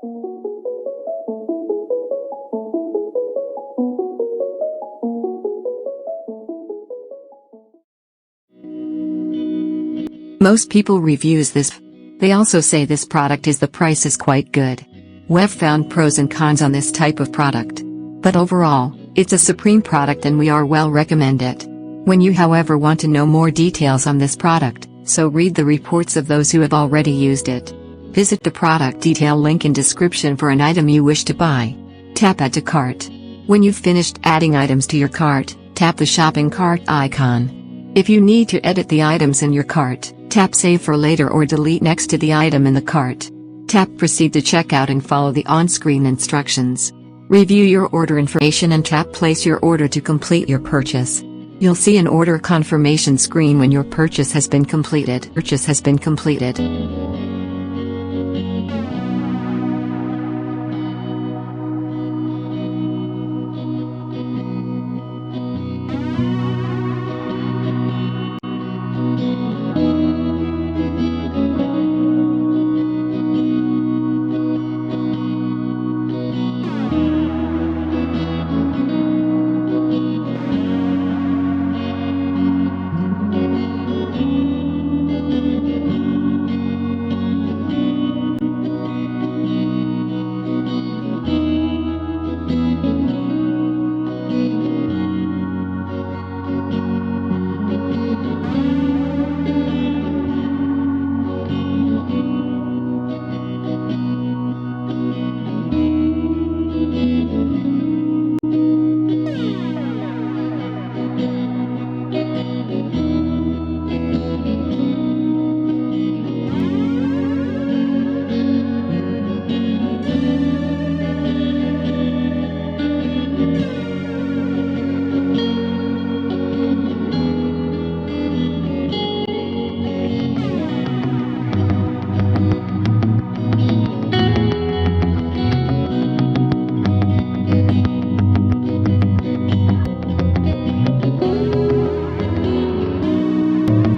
Most people reviews this. They also say this product the price is quite good. We've found pros and cons on this type of product. But overall, it's a supreme product and we are well recommend it. When you however want to know more details on this product, so read the reports of those who have already used it. Visit the product detail link in description for an item you wish to buy. Tap Add to Cart. When you've finished adding items to your cart, tap the shopping cart icon. If you need to edit the items in your cart, tap Save for later or delete next to the item in the cart. Tap Proceed to checkout and follow the on-screen instructions. Review your order information and tap Place your order to complete your purchase. You'll see an order confirmation screen when your purchase has been completed.